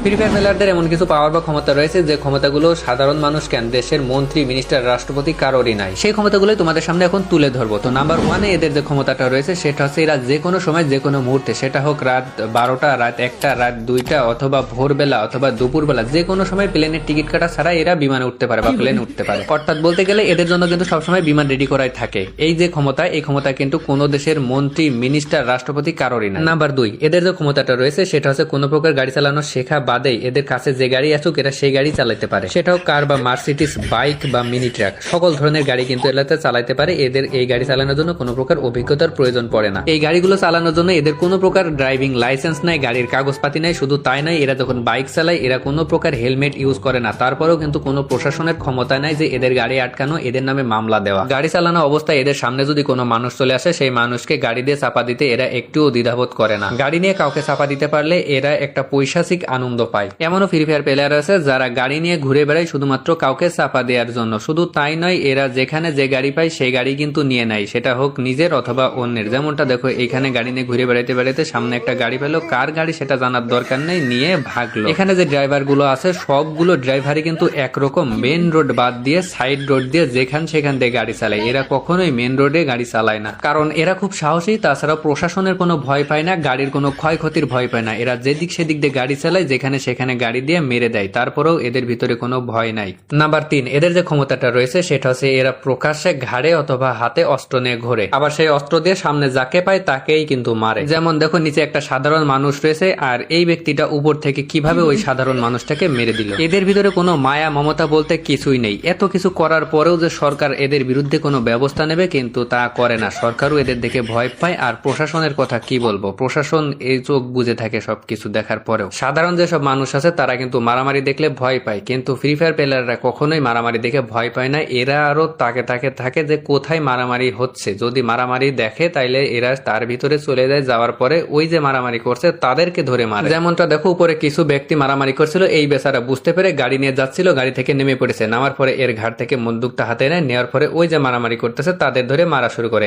Free fire প্লেয়ারদের এমন কিছু পাওয়ার বা ক্ষমতা রয়েছে যে ক্ষমতাগুলো সাধারণ মানুষ কেন, দেশের মন্ত্রী, মিনিস্টার, রাষ্ট্রপতি কারোরই নাই। সেই ক্ষমতাগুলোই তোমাদের সামনে এখন তুলে ধরবো। তো নাম্বার 1-এ এদের যে ক্ষমতাটা রয়েছে সেটা হচ্ছে এরা যে কোনো সময় যে কোনো মুহূর্তে, সেটা হোক রাত 12টা, রাত 1টা, রাত 2টা, অথবা ভোরবেলা অথবা দুপুরবেলা, যে কোনো সময় প্লেনের টিকিট কাটা ছাড়া এরা বিমানে উঠতে পারে বা প্লেনে উঠতে পারে। অর্থাৎ বলতে গেলে এদের জন্য কিন্তু সবসময় বিমান রেডি করাই থাকে। এই যে ক্ষমতা, এই ক্ষমতা কিন্তু কোনো দেশের মন্ত্রী, মিনিস্টার, রাষ্ট্রপতি কারোরই না। নাম্বার 2, এদের যে ক্ষমতাটা রয়েছে সেটা হচ্ছে কোনো প্রকার গাড়ি চালানো শেখা বাদেই এদের কাছে যে গাড়ি আসুক এরা সেই গাড়ি চালাতে পারে। সেটাও কার বা মার্সিডিজ, বাইক বা মিনি ট্রাক, সকল ধরনের গাড়ি কিন্তু এলাতে চালাতে পারে। এদের এই গাড়ি চালানোর জন্য কোনো প্রকার অভিজ্ঞতার প্রয়োজন পড়ে না। এই গাড়িগুলো চালানোর জন্য এদের কোনো প্রকার ড্রাইভিং লাইসেন্স নাই, গাড়ির কাগজপাতি নাই। শুধু তাই নয়, এরা যখন বাইক চালায় এরা কোনো প্রকার হেলমেট ইউজ করে না। তারপরেও কিন্তু কোনো প্রশাসনের ক্ষমতা নাই যে এদের গাড়ি আটকানো, এদের নামে মামলা দেওয়া। গাড়ি চালানো অবস্থায় এদের সামনে যদি কোনো মানুষ চলে আসে, সেই মানুষকে গাড়ি দিয়ে চাপা দিতে এরা একটুও দ্বিধাবোধ করে না। গাড়ি নিয়ে কাউকে চাপা দিতে পারলে এরা একটা পৈশাচিক আনন্দ পায়। এমনও ফ্রি ফায়ার প্লেয়ার আছে যারা গাড়ি নিয়ে ঘুরে বেড়ায় শুধুমাত্র কাউকে চাপা দেওয়ার জন্য। শুধু তাই নয়, এরা যেখানে যে গাড়ি পায় সেই গাড়ি কিন্তু নিয়ে নেয়, সেটা হোক নিজের অথবা অন্যের। যেমনটা দেখো, এইখানে গাড়ি নিয়ে ঘুরে বেড়াইতে বেড়াইতে সামনে একটা গাড়ি পেলো, কার গাড়ি সেটা জানার দরকার নেই, নিয়ে ভাগলো। এখানে যে ড্রাইভার গুলো আছে সবগুলো ড্রাইভারই কিন্তু একরকম, মেন রোড বাদ দিয়ে সাইড রোড দিয়ে যেখান সেখান দিয়ে গাড়ি চালায়। এরা কখনোই মেন রোডে গাড়ি চালায় না, কারণ এরা খুব সাহসী। তাছাড়া প্রশাসনের কোনো ভয় পায় না, গাড়ির কোনো ক্ষয়ক্ষতির ভয় পায় না। এরা যেদিক সেদিক দিয়ে গাড়ি চালায়, যেখানে সেখানে গাড়ি দিয়ে মেরে দেয়, তারপরেও এদের ভিতরে কোনো ভয় নাই। নাম্বার 3, এদের যে ক্ষমতাটা রয়েছে সেটা হচ্ছে এরা প্রকাশ্যে ঘাড়ে অথবা হাতে অস্ত্র নিয়ে ঘোরে, আবার সেই অস্ত্র দিয়ে সামনে যাকে পায় তাকেই কিন্তু মারে। যেমন দেখো, নিচে একটা সাধারণ মানুষ রয়েছে আর এই ব্যক্তিটা উপর থেকে কিভাবে ওই সাধারণ মানুষটাকে মেরে দিল। এদের ভিতরে কোনো মায়া মমতা বলতে কিছুই নেই। এত কিছু করার পরেও যে সরকার এদের বিরুদ্ধে কোনো ব্যবস্থা নেবে, কিন্তু তা করে না। সরকারও এদের দেখে ভয় পায়। আর প্রশাসনের কথা কি বলবো, প্রশাসন এই চোখ বুঝে থাকে সবকিছু দেখার পরেও। সাধারণ যেসব মানুষ আছে তারা কিন্তু মারামারি দেখলে ভয় পায়, কিন্তু ফ্রি ফায়ার প্লেয়াররা কখনোই মারামারি দেখে ভয় পায় না। এরা আরো তাকে থাকে যে কোথায় মারামারি হচ্ছে। যদি মারামারি দেখে তাইলে এরা তার ভিতরে চলে যায়, যাওয়ার পরে ওই যে মারামারি করছে তাদেরকে ধরে মারে। যেমনটা দেখো, উপরে কিছু ব্যক্তি মারামারি করছিল, এই বেচারা বুঝতে পেরে গাড়ি নিয়ে যাচ্ছিল, গাড়ি থেকে নেমে পড়েছে। নামার পরে এর ঘাট থেকে বন্দুকটা হাতে নেয়, নেওয়ার পরে ওই যে মারামারি করতেছে তাদের ধরে মারা শুরু করে।